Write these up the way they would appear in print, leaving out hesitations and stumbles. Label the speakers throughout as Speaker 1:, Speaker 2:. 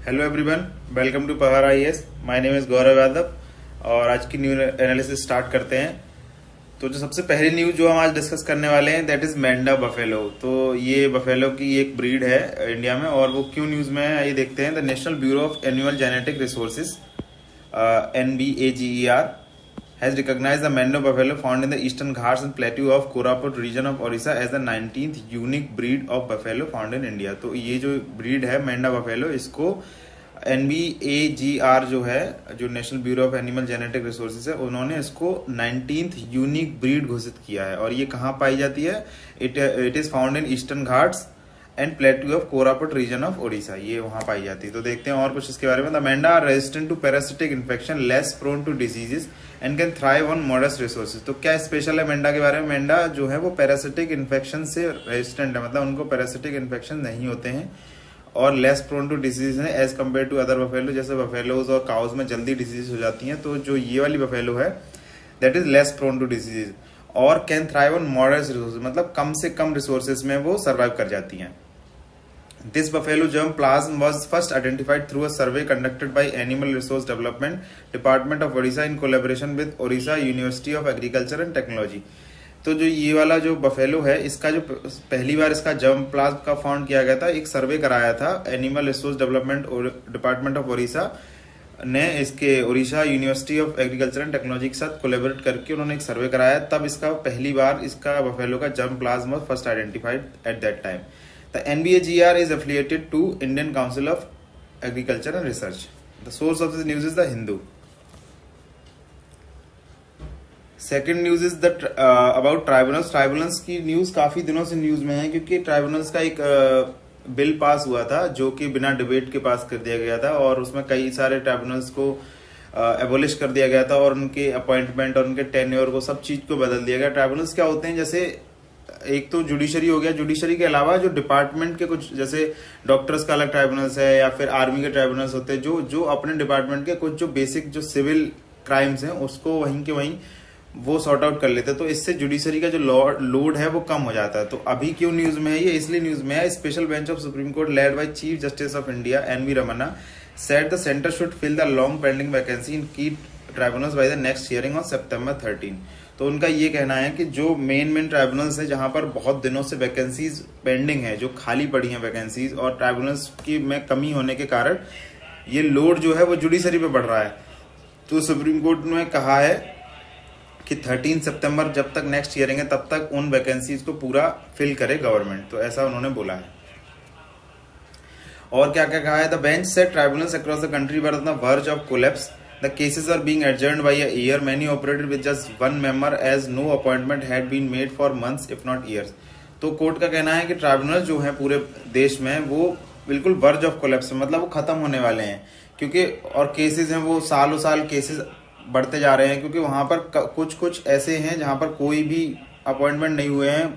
Speaker 1: Hello everyone, welcome to पहाड़ IAS. My name is Gaurav Yadav और आज की न्यूज एनालिसिस स्टार्ट करते हैं। तो जो सबसे पहली न्यूज जो हम आज डिस्कस करने वाले हैं दैट इज मैंडा बफेलो। तो ये बफेलो की एक ब्रीड है इंडिया में, और वो क्यों न्यूज में है ये देखते हैं। The national bureau of animal genetic resources NBAGER has recognized the Mendo buffalo found in the eastern Ghats and plateau of Koraput region of Orissa as the 19th unique breed of buffalo found in India। तो ये जो breed है मेंढा buffalo, इसको NBAGR जो है, जो national bureau of animal genetic resources है, उन्होंने इसको 19th यूनिक ब्रीड घोषित किया है। और ये कहाँ पाई जाती है? It is found in Eastern Ghats and plateau of Koraput region of Odisha. ये वहां पाई जाती है। तो देखते हैं और कुछ इसके बारे में। The Manda are resistant to parasitic infection, less prone to diseases and can thrive on modest resources. तो क्या स्पेशल है मेंढा के बारे में? मेंढा जो है वो पैरासिटिक इन्फेक्शन से रेजिस्टेंट है, मतलब उनको पैरासिटिक इन्फेक्शन नहीं होते हैं और लेस प्रोन टू डिजीज है as compare to other buffalo. जैसे बफेलोज और काउज में जल्दी डिजीज हो जाती हैं, तो जो ये वाली बफेलो है that is less prone to disease और can thrive on modest resources, मतलब कम से कम रिसोर्सेज में वो सर्वाइव कर जाती हैं। This buffalo germplasm was first identified through a survey conducted by Animal Resource Development Department of Odisha in collaboration with Odisha University of Agriculture and Technology। तो जो ये वाला जो बफेलो है, इसका जो पहली बार इसका जर्मप्लाज्म का फाउंड किया गया था, एक सर्वे कराया था animal resource development department of Odisha ने इसके Odisha university of agriculture and technology के साथ कोलेबोरेट करके उन्होंने एक सर्वे कराया। तब इसका पहली बार इसका बफेलो का germplasm was first identified at that time. The NBAGR is affiliated to Indian Council of Agriculture and Research. The source of this news is the Hindu. Second news is that about tribunals. Tribunals की news काफी दिनों से news में है, क्योंकि tribunals का एक bill pass हुआ था जो कि बिना डिबेट के पास कर दिया गया था, और उसमें कई सारे ट्राइब्यूनल्स को एबोलिश कर दिया गया था और उनके अपॉइंटमेंट और उनके टेन्योर को, सब चीज को बदल दिया गया। ट्राइब्यूनल्स क्या होते हैं? जैसे एक तो जुडिशरी हो गया, जुडिशरी के अलावा जो डिपार्टमेंट के कुछ, जैसे डॉक्टर्स का अलग ट्राइब्यूनल्स है या फिर आर्मी के ट्राइब्यूनल्स होते हैं, जो अपने डिपार्टमेंट के कुछ जो बेसिक जो सिविल क्राइम्स हैं उसको वहीं के वहीं वो सॉर्ट आउट कर लेते हैं। तो इससे जुडिशरी का जो लोड है वो कम हो जाता है। तो अभी क्यों न्यूज में है ये? इसलिए न्यूज में है, special bench of Supreme Court led by chief justice of India NV Ramana said the centre should fill the long pending vacancy in key tribunals by the next hearing on September 13। तो उनका ये कहना है कि जो main tribunals है जहां पर बहुत दिनों से वैकेंसीज पेंडिंग है, जो खाली पड़ी हैं वैकेंसीज, और ट्राइब्यूनल्स की में कमी होने के कारण ये लोड जो है वो जुडिशरी पे बढ़ रहा है। तो सुप्रीम कोर्ट ने कहा है कि 13 सितंबर जब तक नेक्स्ट हियरिंग है तब तक उन वैकेंसीज को पूरा फिल करे गवर्नमेंट। तो ऐसा उन्होंने बोला है। और क्या क्या कहा है? The bench said tribunals across the country were on the verge of collapse. The cases are being adjourned by a year. Many operated with just one member as no appointment had been made for months if not years। तो court का कहना है कि tribunal जो है पूरे देश में वो बिल्कुल वर्ज ऑफ कोलैप्स, मतलब वो खत्म होने वाले हैं, क्योंकि और केसेस हैं वो सालों साल केसेस बढ़ते जा रहे हैं, क्योंकि वहां पर कुछ कुछ ऐसे हैं जहां पर कोई भी अपॉइंटमेंट नहीं हुए हैं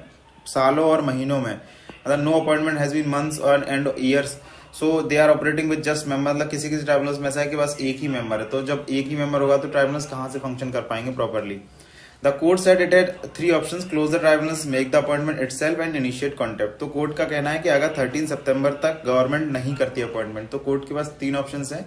Speaker 1: सालों और महीनों में, मतलब no appointment has been months और and years. So they are operating with just member, मतलब किसी किसी ट्राइब्यूनल्स में ऐसा है कि बस एक ही मेंबर है। तो जब एक ही मेंबर होगा तो ट्राइब्यूनल्स कहां से फंक्शन कर पाएंगे properly? The court said it had 3 options: close the tribunals, make the appointment itself and initiate contact. तो कोर्ट का कहना है कि अगर 13 सितंबर तक गवर्नमेंट नहीं करती अपॉइंटमेंट तो कोर्ट के पास 3 ऑप्शन है।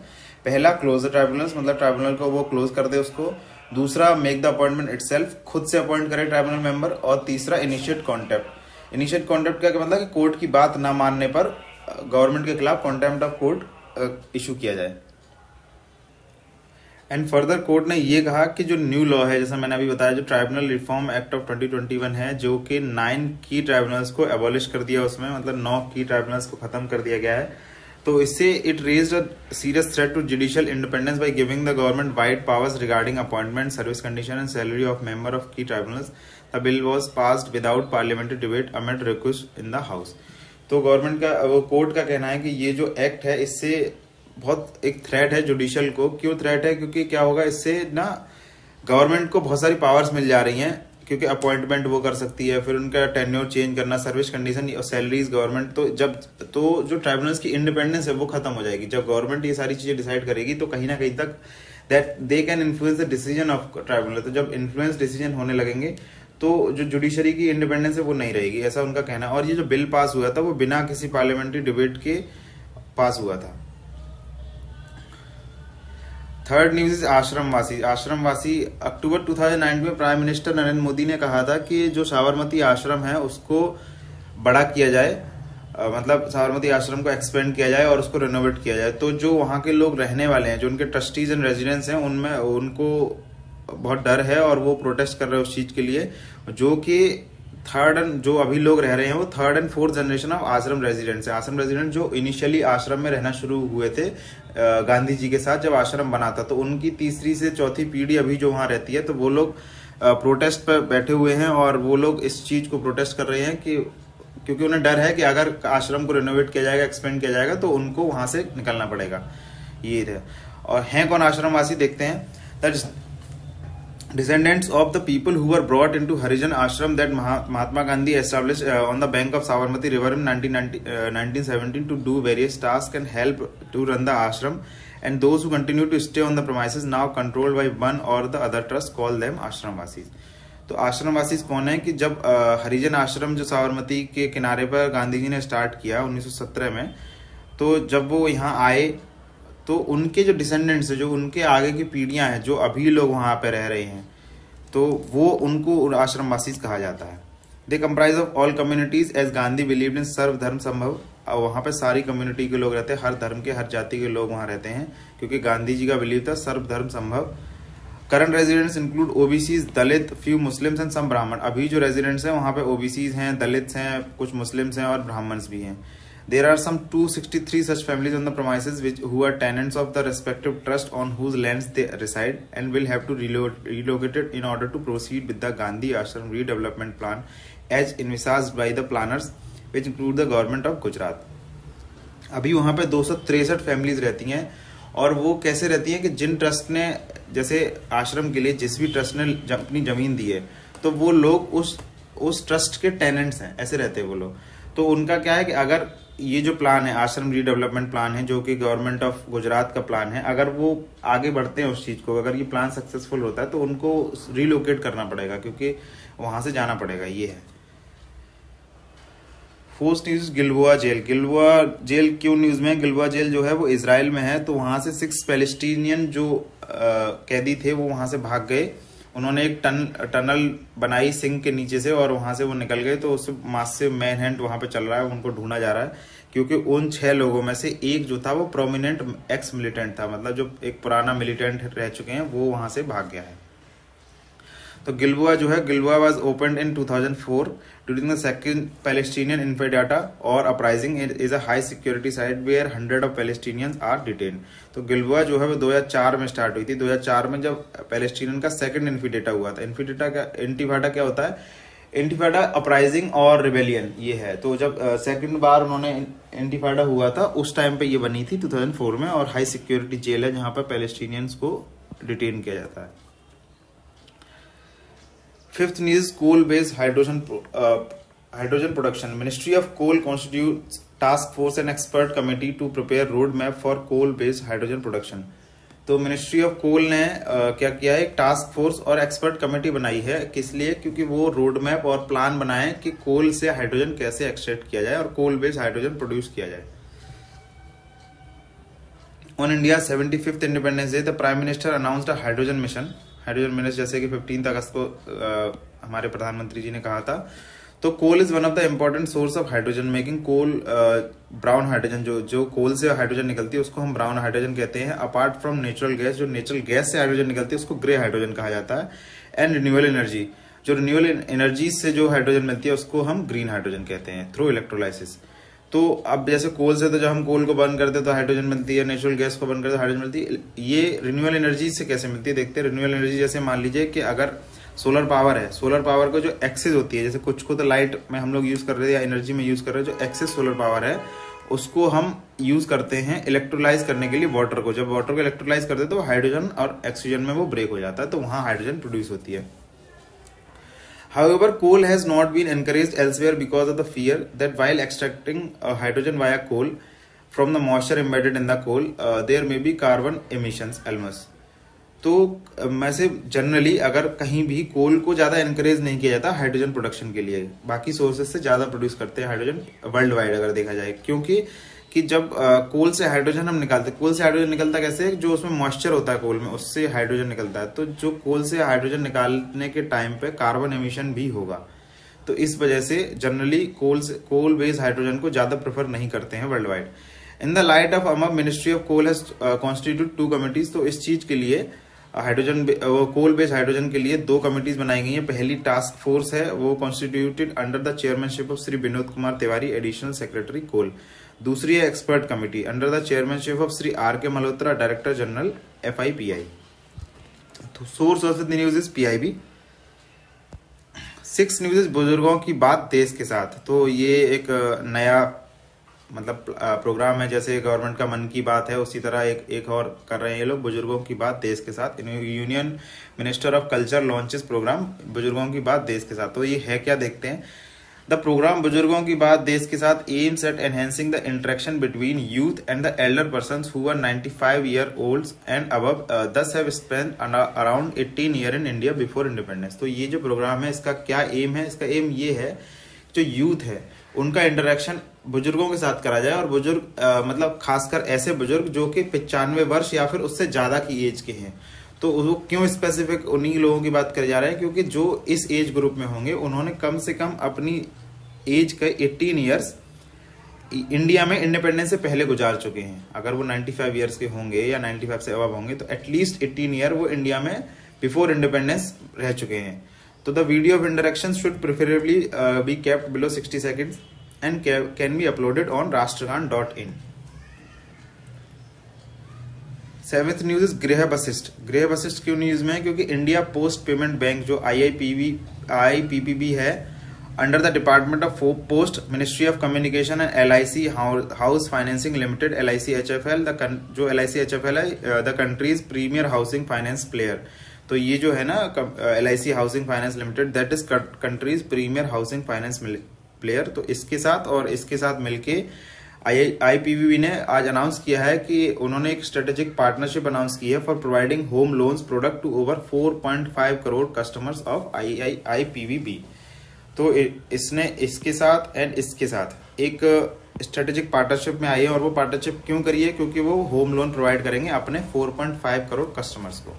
Speaker 1: पहला, क्लोज द ट्राइब्यूनल्स, मतलब ट्राइब्यूनल को वो क्लोज कर दे उसको। दूसरा, मेक द अपॉइंटमेंट इटसेल्फ, खुद से अपॉइंट करे ट्राइब्यूनल मेंबर। और तीसरा, इनिशिएट कॉन्टेक्ट। इनिशिएट कॉन्टेक्ट का मतलब कि कोर्ट की बात ना मानने पर गवर्नमेंट के खिलाफ कॉन्टेम्प्ट ऑफ कोर्ट इशू किया जाए। एंड फर्दर कोर्ट ने ये कहा कि जो न्यू लॉ है, जैसा मैंने अभी बताया, जो ट्राइब्यूनल रिफॉर्म एक्ट ऑफ 2021 है, जो कि 9 की ट्राइब्यूनल्स को एबॉलिश कर दिया, उसमें मतलब 9 की ट्राइब्यूनल्स को खत्म कर दिया गया है। तो इससे it raised a serious threat to judicial independence by giving the government wide powers regarding appointment, service condition and salary of member of key tribunals. The bill was passed without parliamentary debate amid request in the house. तो government का, वो court का कहना है कि ये जो act है इससे बहुत एक थ्रेट है जुडिशियल को। क्यों थ्रेट है? क्योंकि क्या होगा, इससे ना गवर्नमेंट को बहुत सारी पावर्स मिल जा रही हैं, क्योंकि अपॉइंटमेंट वो कर सकती है, फिर उनका टेन्योर चेंज करना, सर्विस कंडीशन और सैलरीज गवर्नमेंट। तो जो ट्राइब्यूनल्स की इंडिपेंडेंस है वो खत्म हो जाएगी। जब गवर्नमेंट ये सारी चीजें डिसाइड करेगी तो कहीं ना कहीं तक that they can influence the decision of tribunal. तो जब इन्फ्लुएंस डिसीजन होने लगेंगे तो जो जुडिशरी की इंडिपेंडेंस है वो नहीं रहेगी, ऐसा उनका कहना है। और ये जो बिल पास हुआ था वो बिना किसी पार्लियामेंट्री डिबेट के पास हुआ था। Third news is Ashramvasi. आश्रमवासी अक्टूबर 2009 में प्राइम मिनिस्टर नरेंद्र मोदी ने कहा था कि जो साबरमती आश्रम है उसको बड़ा किया जाए, मतलब साबरमती आश्रम को एक्सपेंड किया जाए और उसको रिनोवेट किया जाए। तो जो वहां के लोग रहने वाले हैं, जो उनके ट्रस्टीज एंड रेजिडेंट्स हैं, उनमें उनको बहुत डर है और वो प्रोटेस्ट कर रहे हैं उस चीज के लिए। जो कि थर्ड एंड जो अभी लोग रह रहे हैं वो third and fourth generation of आश्रम रेजिडेंट्स है। आश्रम रेजिडेंट जो इनिशियली आश्रम में रहना शुरू हुए थे गांधी जी के साथ जब आश्रम बना था, तो उनकी तीसरी से चौथी पीढ़ी अभी जो वहां रहती है, तो वो लोग प्रोटेस्ट पर बैठे हुए हैं और वो लोग इस चीज को प्रोटेस्ट कर रहे हैं कि क्योंकि उन्हें डर है कि अगर आश्रम को रिनोवेट किया जाएगा, एक्सपेंड किया जाएगा, तो उनको वहां से निकलना पड़ेगा। ये है। और हैं कौन आश्रमवासी, देखते हैं। That descendants of the people who were brought into Harijan ashram that Mahatma Gandhi established on the bank of Sabarmati river in 1917 to do various tasks and help to run the ashram, and those who continue to stay on the premises now controlled by one or the other trust call them ashramvasis। तो आश्रमवासी कौन है कि जब हरिजन आश्रम जो साबरमती के किनारे पर गांधी जी ने स्टार्ट किया 1917 में, तो जब वो यहाँ आए तो उनके जो डिसेंडेंट्स है, जो उनके आगे की पीढ़ियां हैं, जो अभी लोग वहां पे रह रहे हैं, तो वो उनको आश्रमवासी कहा जाता है। They comprise of all communities as Gandhi believed in sarva धर्म संभव। वहां पे सारी कम्युनिटी के लोग रहते हैं, हर धर्म के, हर जाति के लोग वहां रहते हैं, क्योंकि गांधी जी का बिलीव था सर्व धर्म संभव। Current residents include OBCs, Dalit, few Muslims and some Brahmin. अभी जो रेजिडेंट्स हैं वहां पे ओबीसीज हैं, दलित्स हैं, कुछ मुस्लिम्स हैं और ब्राह्मण्स भी हैं। There are some 263 such families on the premises who are tenants of the respective trust on whose lands they reside and will have to relocate it in order to proceed with the Gandhi Ashram redevelopment plan as envisaged by the planners, which include the government of Gujarat। अभी वहां पे 263 families रहती हैं और वो कैसे रहती हैं कि जिन ट्रस्ट ने, जैसे आश्रम के लिए जिस भी ट्रस्ट ने अपनी जमीन दी है, तो वो लोग उस ट्रस्ट के टेनेंट्स हैं, ऐसे रहते हैं वो लोग। तो उनका क्या है कि अगर ये जो प्लान है, आश्रम रीडेवलपमेंट प्लान है, जो कि गवर्नमेंट ऑफ गुजरात का प्लान है, अगर वो आगे बढ़ते हैं उस चीज को, अगर ये प्लान सक्सेसफुल होता है, तो उनको रिलोकेट करना पड़ेगा, क्योंकि वहां से जाना पड़ेगा। ये है। Fourth news, Gilboa jail. Gilboa jail क्यों न्यूज में? गिलबोआ जेल जो है वो इजराइल में है। तो वहां से 6 पैलेस्टीनियन जो कैदी थे वो वहां से भाग गए। उन्होंने एक टनल बनाई सिंह के नीचे से और वहां से वो निकल गए। तो उस मासिव मैन हैंड वहां पे चल रहा है, उनको ढूंढा जा रहा है, क्योंकि उन 6 लोगों में से एक जो था वो प्रोमिनेंट एक्स मिलिटेंट था, मतलब जो एक पुराना मिलिटेंट रह चुके हैं, वो वहां से भाग गया है। तो गिलबोआ जो है, Gilboa was opened in 2004 during the second Palestinian intifada और uprising is a high security site where 100 of Palestinians are detain. तो गिलबोआ जो है वो 2004 में स्टार्ट हुई थी। 2004 में जब पैलेस्टीनियन का सेकंड इन्फिडेटा हुआ था। इंटिफाडा क्या होता है? इंटिफाडा अपराइजिंग और रिबेलियन, ये है। तो जब सेकंड बार उन्होंने इंटिफाडा हुआ था उस टाइम पे ये बनी थी 2004 में, और हाई सिक्योरिटी जेल है जहां पर पैलेस्टीनियंस को डिटेन किया जाता है। Fifth news, coal based hydrogen production. Ministry of coal constitute task force and expert committee to prepare road map for coal based hydrogen production. तो मिनिस्ट्री ऑफ कोल ने क्या किया है? एक टास्क फोर्स और एक्सपर्ट कमेटी बनाई है। किस लिए? क्योंकि वो रोड मैप और प्लान बनाए कि कोल से हाइड्रोजन कैसे एक्सट्रैक्ट किया जाए और कोल बेस्ड हाइड्रोजन प्रोड्यूस किया जाए। On India 75th independence day the prime minister announced a hydrogen mission. Hydrogen mission जैसे कि 15 अगस्त को हमारे प्रधानमंत्री जी ने कहा था। तो coal is one of the important source of hydrogen making. Coal brown hydrogen, जो कोल से हाइड्रोजन निकलती है उसको हम ब्राउन हाइड्रोजन कहते हैं। अपार्ट फ्रॉम नेचुरल गैस, जो नेचुरल गैस से हाइड्रोजन निकलती है उसको ग्रे हाइड्रोजन कहा जाता है। एंड रिन्यूएबल एनर्जी, जो रिन्यूएबल एनर्जी से जो हाइड्रोजन मिलती है उसको हम ग्रीन हाइड्रोजन कहते हैं थ्रू इलेक्ट्रोलाइसिस। तो अब जैसे कोल से, तो जब हम कोल को बर्न करते हैं तो हाइड्रोजन मिलती है, नेचुरल गैस को बर्न करते हैं हाइड्रोजन मिलती है। ये रिन्यूएबल एनर्जी से कैसे मिलती है देखते हैं। रिन्यूएबल एनर्जी जैसे मान लीजिए कि अगर सोलर पावर है, सोलर पावर को जो एक्सेस होती है, जैसे कुछ को तो लाइट में हम लोग यूज कर रहे हैं या एनर्जी में यूज कर रहे हैं, जो एक्सेस सोलर पावर है उसको हम यूज करते हैं इलेक्ट्रोलाइज करने के लिए वाटर को। जब वाटर को इलेक्ट्रोलाइज करते हैं तो हाइड्रोजन और ऑक्सीजन में वो ब्रेक हो जाता है, तो वहां हाइड्रोजन प्रोड्यूस होती है। However, coal has not been encouraged elsewhere because of the fear that while extracting hydrogen via coal from the moisture embedded in the coal, there may be carbon emissions (ALMS). तो वैसे generally अगर कहीं भी कोल को ज्यादा encourage नहीं किया जाता हाइड्रोजन प्रोडक्शन के लिए, बाकी सोर्सेज से ज्यादा प्रोड्यूस करते हैं हाइड्रोजन वर्ल्ड वाइड अगर देखा जाए, क्योंकि कि जब कोल से हाइड्रोजन हम निकालते, कोल से हाइड्रोजन निकलता कैसे, जो उसमें मॉइस्चर होता है कोल में, उससे हाइड्रोजन निकलता है। तो जो कोल से हाइड्रोजन निकालने के टाइम पे कार्बन एमिशन भी होगा। तो इस वजह से जनरली कोल बेस्ड हाइड्रोजन को ज्यादा प्रेफर नहीं करते हैं world wide. In the light of above ministry of coal has constitute 2 committees. तो इस चीज के लिए हाइड्रोजन कोल बेस्ड हाइड्रोजन के लिए 2 कमिटीज बनाई गई हैं। पहली टास्क फोर्स है, वो constituted under the chairmanship of Shri Vinod Kumar Tiwari, additional secretary coal. दूसरी है expert committee under the chairmanship of Shri R K Malhotra, director general FIPI। तो source of the news is PIB। 6 news बुजुर्गों की बात देश के साथ। तो ये एक नया मतलब प्रोग्राम है, जैसे गवर्नमेंट का मन की बात है उसी तरह एक और कर रहे हैं ये लोग, बुजुर्गों की बात देश के साथ। Union minister of culture launches programme बुजुर्गों की बात देश के साथ। तो ये है क्या, देखते हैं। द प्रोग्राम बुजुर्गों की बात देश के साथ aims at enhancing the interaction between youth and the elder persons who are 95 year old and above, this have spent around 18 year in India before independence. तो ये जो प्रोग्राम है इसका क्या एम है, इसका एम ये है जो यूथ है उनका इंटरेक्शन बुजुर्गों के साथ करा जाए। और बुजुर्ग मतलब खासकर ऐसे बुजुर्ग जो कि 95 वर्ष या फिर उससे ज्यादा की एज के हैं। तो वो क्यों स्पेसिफिक उन्हीं लोगों की बात करे जा रहे हैं, क्योंकि जो इस एज ग्रुप में होंगे उन्होंने कम से कम अपनी एज का 18 ईयर्स इंडिया में इंडिपेंडेंस से पहले गुजार चुके हैं। अगर वो 95 ईयर्स के होंगे या 95 से अबव होंगे तो एटलीस्ट 18 ईयर वो इंडिया में बिफोर इंडिपेंडेंस रह चुके हैं। तो the video of interaction should preferably be kept below 60 seconds and can be uploaded on rashtragan.in। 7th news is गृह वशिष्ठ। गृह वशिष्ठ क्यों न्यूज में है, क्योंकि इंडिया पोस्ट पेमेंट बैंक जो IPPB है under the department of post ministry of communication and LIC house financing limited LIC HFL, जो LIC HFL है the country's premier housing finance player. तो ये जो है ना LIC housing finance limited that is country's premier housing finance player. तो इसके साथ और इसके साथ मिलके IPPB ने आज अनाउंस किया है कि उन्होंने एक स्ट्रेटेजिक पार्टनरशिप अनाउंस की है for providing home loans product to over 4.5 crore customers of IPPB। तो इसने इसके साथ एंड इसके साथ एक स्ट्रेटेजिक पार्टनरशिप में आई है। और वो पार्टनरशिप क्यों करी है, क्योंकि वो होम लोन प्रोवाइड करेंगे अपने 4.5 करोड़ कस्टमर्स को।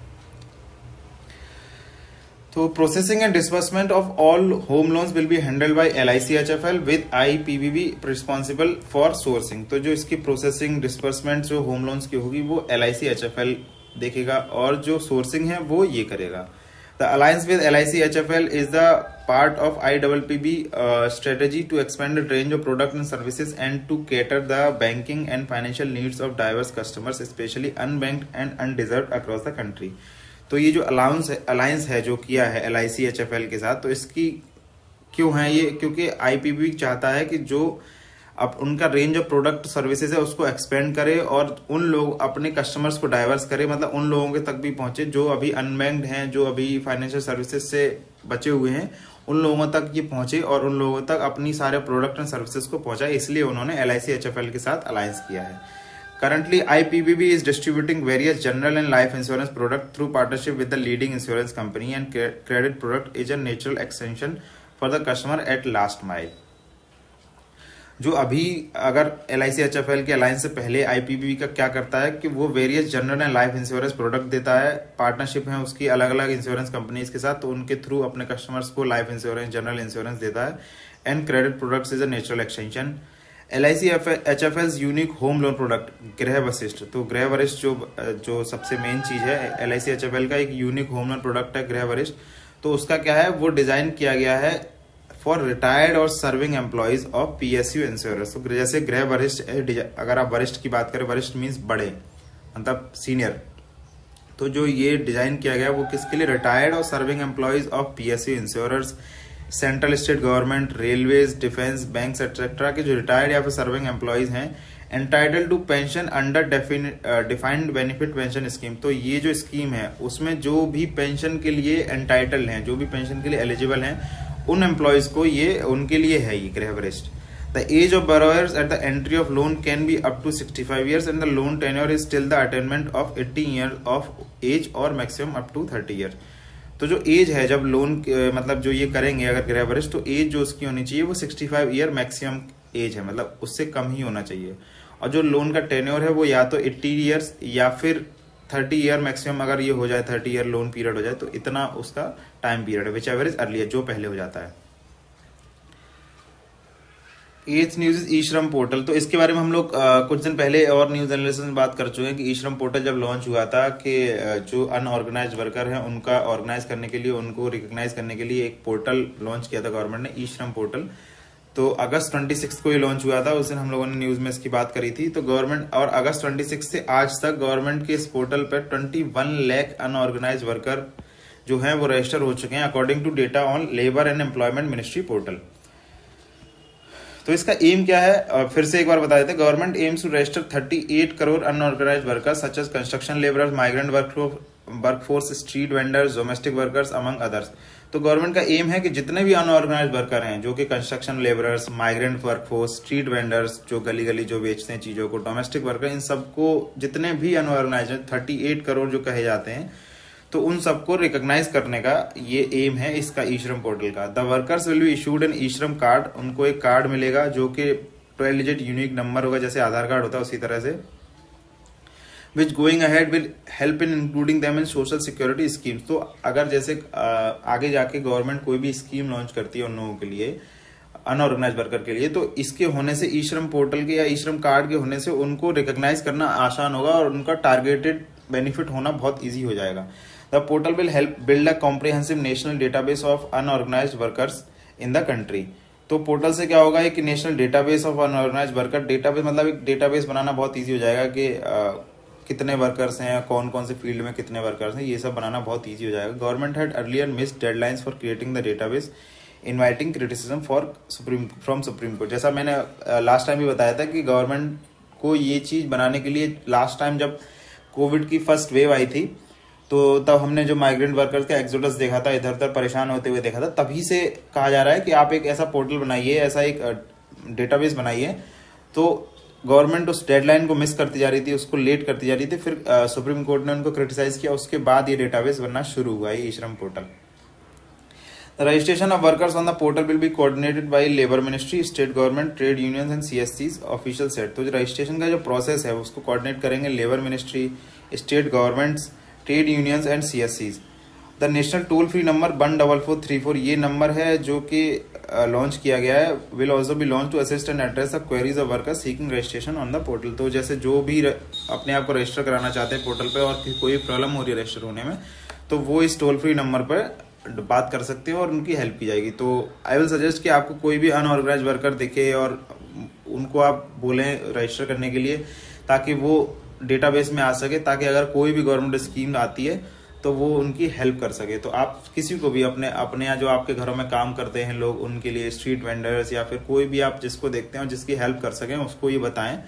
Speaker 1: तो processing and disbursement of all home loans will be handled by LIC HFL with IPPB responsible for sourcing. तो जो इसकी प्रोसेसिंग डिसबर्समेंट जो होम लोन्स की होगी वो LIC HFL देखेगा और जो सोर्सिंग है वो ये करेगा। The alliance with LIC HFL is the part of IPPB strategy to expand the range of product and services and to cater the banking and financial needs of diverse customers, especially unbanked and undeserved across the country। तो ये जो alliance है जो किया है LIC HFL के साथ, तो इसकी क्यों है ये, क्योंकि IPPB चाहता है कि जो अब उनका रेंज ऑफ प्रोडक्ट सर्विसेज है उसको एक्सपेंड करे और उन लोग अपने कस्टमर्स को डाइवर्स करे, मतलब उन लोगों के तक भी पहुंचे जो अभी अनबैंक्ड हैं, जो अभी फाइनेंशियल सर्विसेज से बचे हुए हैं, उन लोगों तक ये पहुंचे और उन लोगों तक अपनी सारे प्रोडक्ट एंड सर्विसेज को पहुंचाए। इसलिए उन्होंने LIC HFL के साथ अलायंस किया है। Currently, IPPB is distributing various general and life insurance products through partnership with the leading insurance company, and credit product is a natural extension for the customer at last mile। जो अभी अगर LIC HFL के alliance से पहले IPPB का क्या करता है कि वो various general and life insurance product देता है, पार्टनरशिप है उसकी अलग अलग इंश्योरेंस कंपनीज के साथ, तो उनके थ्रू अपने कस्टमर्स को लाइफ इंश्योरेंस जनरल इंश्योरेंस देता है। And credit products is a natural extension. LIC HFL's unique home loan product गृह वशिष्ठ। तो गृह वरिष्ठ जो सबसे मेन चीज है, LIC HFL का एक यूनिक होम लोन प्रोडक्ट है गृह वरिष्ठ। तो उसका क्या है, वो डिजाइन किया गया है फॉर रिटायर्ड और serving employees of PSU insurance. तो जैसे गृह वरिष्ठ, अगर आप वरिष्ठ की बात करें, वरिष्ठ मीन्स बड़े, मतलब सीनियर। तो जो ये डिजाइन किया गया वो किसके लिए, रिटायर्ड और serving employees of PSU insurance, central state government, railways, defence, banks etcetera के जो रिटायर्ड या फिर सर्विंग एम्प्लॉयज हैं, entitle to pension under defined benefit pension scheme. तो ये जो स्कीम है उसमें जो भी पेंशन के लिए एंटाइटल हैं, जो भी पेंशन के लिए एलिजिबल हैं, उन एम्प्लॉयज को ये उनके लिए है ये गृह वरिष्ठ। The age of borrowers at the entry of loan can be up to 65 years and the loan tenure is till the attainment of 80 years of age और मैक्सिमम अप टू 30 years। तो जो एज है जब loan मतलब जो ये करेंगे अगर गृह वरिष्ठ, तो एज जो उसकी होनी चाहिए वो 65 ईयर मैक्सिमम एज है, मतलब उससे कम ही होना चाहिए। और जो लोन का टेन्योर है वो या तो 80 ईयर्स या फिर 30 ईयर मैक्सिमम, अगर ये हो जाए 30 ईयर लोन पीरियड हो जाए तो इतना उसका टाइम पीरियड है, विच एवरेज अर्लियर, जो पहले हो जाता है। एथ news is E Shram portal. तो इसके बारे में हम लोग कुछ दिन पहले और न्यूज एनालिसिस में बात कर चुके हैं कि ई श्रम पोर्टल जब लॉन्च हुआ था कि जो अनऑर्गेनाइज्ड वर्कर हैं उनका ऑर्गेनाइज करने के लिए, उनको रिकॉग्नाइज करने के लिए एक पोर्टल लॉन्च किया था गवर्नमेंट ने, ई श्रम पोर्टल। तो अगस्त 26 को ये लॉन्च हुआ था, उस दिन हम लोगों ने न्यूज में इसकी बात करी थी। तो गवर्नमेंट, और अगस्त 26 से आज तक गवर्नमेंट के इस पोर्टल पर 21 लाख अनऑर्गेनाइज्ड वर्कर जो हैं वो रजिस्टर हो चुके हैं according to data on labour and employment ministry portal. तो इसका एम क्या है, फिर से एक बार बता देते हैं। Government aims to register 38 crore unorganised workers such as construction labourers, migrant workforce, street vendors, domestic workers among others. तो गवर्नमेंट का एम है कि जितने भी अनऑर्गेनाइज्ड वर्कर हैं, जो कि construction labourers, migrant workforce, street vendors जो गली गली जो बेचते हैं चीजों को, डोमेस्टिक वर्कर, इन सबको जितने भी अनऑर्गेनाइज्ड 38 करोड़ जो कहे जाते हैं, तो उन सबको रिकॉग्नाइज करने का ये एम है इसका ई श्रम पोर्टल का। The workers will be issued an e Shram card, उनको एक कार्ड मिलेगा जो कि 12 डिजिट यूनिक नंबर होगा, जैसे आधार कार्ड होता है उसी तरह से, which going ahead will help in including them in social security schemes. तो अगर जैसे आगे जाके गवर्नमेंट कोई भी स्कीम लॉन्च करती है उन लोगों के लिए, अनऑर्गेनाइज वर्कर के लिए, तो इसके होने से, ई श्रम पोर्टल के या ई श्रम कार्ड के होने से उनको रिकॉग्नाइज करना आसान होगा और उनका टारगेटेड बेनिफिट होना बहुत ईजी हो जाएगा। The portal will help build a comprehensive national database of unorganized workers in the country। तो पोर्टल से क्या होगा, एक national database of unorganised worker, database मतलब एक डेटाबेस बनाना बहुत इजी हो जाएगा कि कितने वर्कर्स हैं, कौन कौन से फील्ड में कितने वर्कर्स हैं, ये सब बनाना बहुत इजी हो जाएगा। Government had earlier missed deadlines for creating the database, inviting criticism from supreme court. जैसा मैंने लास्ट टाइम भी बताया था कि गवर्नमेंट को ये चीज बनाने के लिए, लास्ट टाइम जब कोविड की फर्स्ट वेव आई थी तो तब हमने जो माइग्रेंट वर्कर्स का एक्सोडस देखा था, इधर उधर परेशान होते हुए देखा था, तभी से कहा जा रहा है कि आप एक ऐसा पोर्टल बनाइए, ऐसा एक डेटाबेस बनाइए। तो गवर्नमेंट उस डेडलाइन को मिस करती जा रही थी, उसको लेट करती जा रही थी, फिर सुप्रीम कोर्ट ने उनको क्रिटिसाइज किया, उसके बाद ये डेटाबेस बनना शुरू हुआ है, ई Shram portal. The registration of workers on the portal will be coordinated by Labour Ministry, State Government, Trade Unions and CSCs, official said। तो जो रजिस्ट्रेशन का जो प्रोसेस है उसको कोऑर्डिनेट करेंगे labour ministry, state governments, trade unions and सीएससीज। The national toll free number 14434 ये number है जो कि लॉन्च किया गया है, will also be launch to assist and address the queries of workers seeking registration on the portal. तो जैसे जो भी अपने आप को रजिस्टर कराना चाहते हैं पोर्टल पे और कोई प्रॉब्लम हो रही है रजिस्टर होने में, तो वो इस टोल फ्री नंबर पर बात कर सकते हैं और उनकी हेल्प की जाएगी। तो आई विल सजेस्ट कि आपको कोई भी अनऑर्गेनाइज्ड वर्कर दिखे और उनको आप बोलें रजिस्टर करने के लिए, ताकि वो डेटाबेस में आ सके, ताकि अगर कोई भी गवर्नमेंट स्कीम आती है तो वो उनकी हेल्प कर सके। तो आप किसी को भी अपने यहाँ जो आपके घरों में काम करते हैं लोग, उनके लिए, स्ट्रीट वेंडर्स या फिर कोई भी आप जिसको देखते हैं और जिसकी हेल्प कर सकें उसको ये बताएं।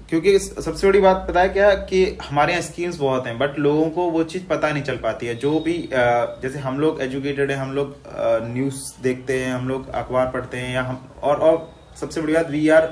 Speaker 1: क्योंकि सबसे बड़ी बात पता है क्या, कि हमारे यहाँ स्कीम्स बहुत हैं बट लोगों को वो चीज पता नहीं चल पाती है। जो भी जैसे हम लोग एजुकेटेड हैं, हम लोग न्यूज देखते हैं, हम लोग अखबार पढ़ते हैं, या हम और सबसे बड़ी बात, वी आर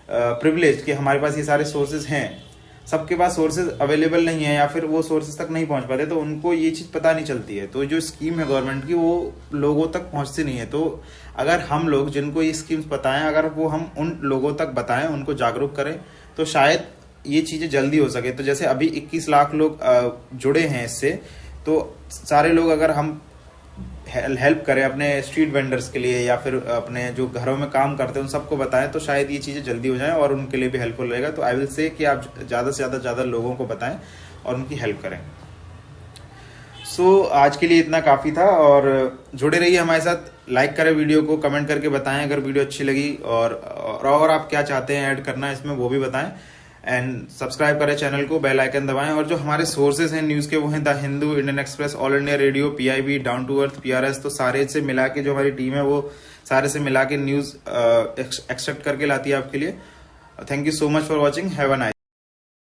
Speaker 1: प्रिविलेज्ड कि हमारे पास ये सारे सोर्सेज हैं। सबके पास सोर्सेज अवेलेबल नहीं है या फिर वो सोर्सेज तक नहीं पहुंच पाते, तो उनको ये चीज पता नहीं चलती है। तो जो स्कीम है गवर्नमेंट की वो लोगों तक पहुंचती नहीं है। तो अगर हम लोग जिनको ये स्कीम्स पता है, अगर वो हम उन लोगों तक बताएं, उनको जागरूक करें, तो शायद ये चीजें जल्दी हो सके। तो जैसे अभी 21 लाख लोग जुड़े हैं इससे, तो सारे लोग अगर हम हेल्प करें अपने स्ट्रीट वेंडर्स के लिए या फिर अपने जो घरों में काम करते हैं उन सबको बताएं, तो शायद ये चीजें जल्दी हो जाएं और उनके लिए भी हेल्पफुल रहेगा। तो आई विल से कि आप ज्यादा से ज्यादा लोगों को बताएं और उनकी हेल्प करें। सो आज के लिए इतना काफी था, और जुड़े रहिए हमारे साथ, लाइक करें वीडियो को, कमेंट करके बताएं अगर वीडियो अच्छी लगी, और आप क्या चाहते हैं ऐड करना इसमें वो भी बताएं, एंड सब्सक्राइब करें चैनल को, बेल आइकन दबाएं। और जो हमारे सोर्सेज हैं न्यूज के वो हैं the Hindu, Indian Express, all India radio, PIB, down to earth, PRS। तो सारे से मिला के जो हमारी टीम है वो सारे से मिला के न्यूज एक्सट्रैक्ट करके लाती है आपके लिए। Thank you so much for watching, have a nice.